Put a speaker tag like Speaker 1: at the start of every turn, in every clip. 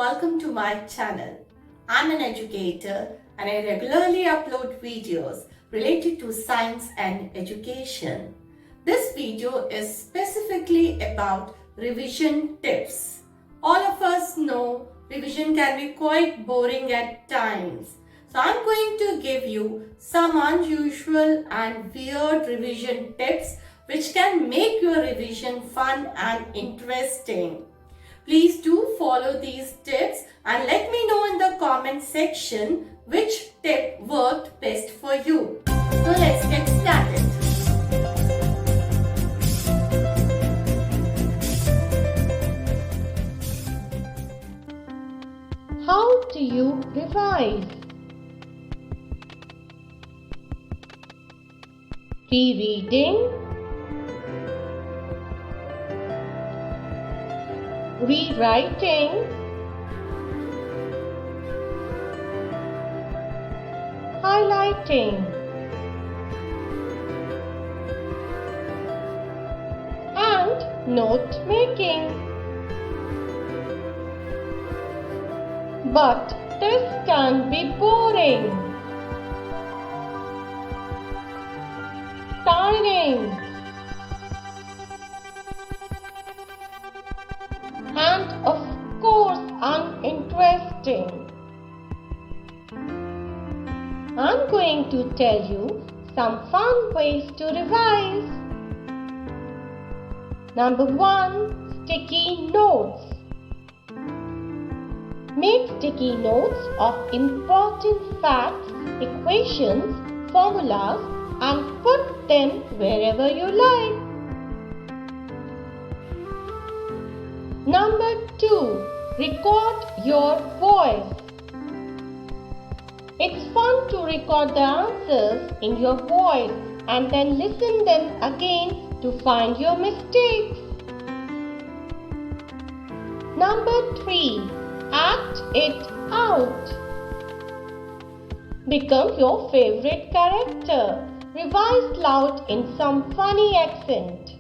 Speaker 1: welcome to my channel. I'm an educator and I regularly upload videos related to science and education. This video is specifically about revision tips. All of us know revision can be quite boring at times. So I'm going to give you some unusual and weird revision tips which can make your revision fun and interesting. Please do follow these tips and let me know in the comment section which tip worked best for you. So let's get started.
Speaker 2: How do you revise? Rereading, rewriting, highlighting, and note making. But this can be boring, tiring, and of course uninteresting. I'm going to tell you some fun ways to revise. Number 1. Sticky notes. Make sticky notes of important facts, equations, formulas and put them wherever you like. Number 2. Record your voice. It's fun to record the answers in your voice and then listen them again to find your mistakes. Number 3. Act it out. Become your favorite character. Revise loud in some funny accent.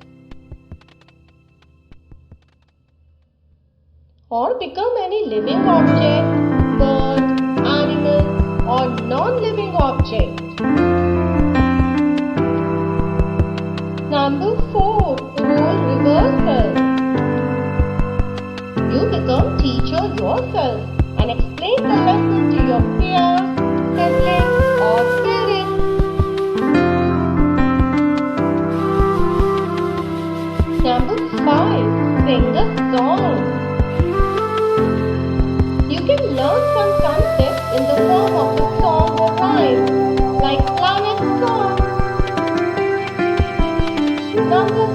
Speaker 2: Or become any living object, bird, animal or non-living object. Number 4. Role reversal. You become teacher yourself and explain the lesson to your peers, siblings or parents. Number 5. Sing a song. You can learn some concepts in the form of a song or rhyme, like Planet Song. Number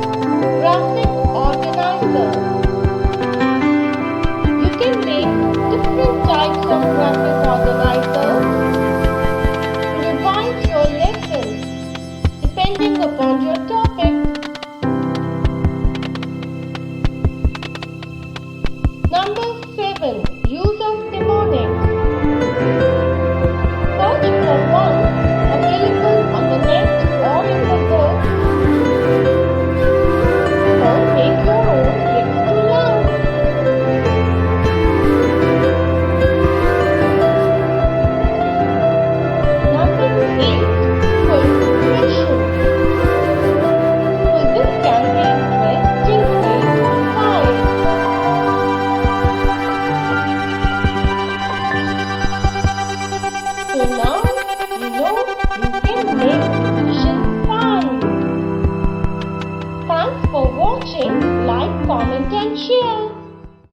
Speaker 2: 6.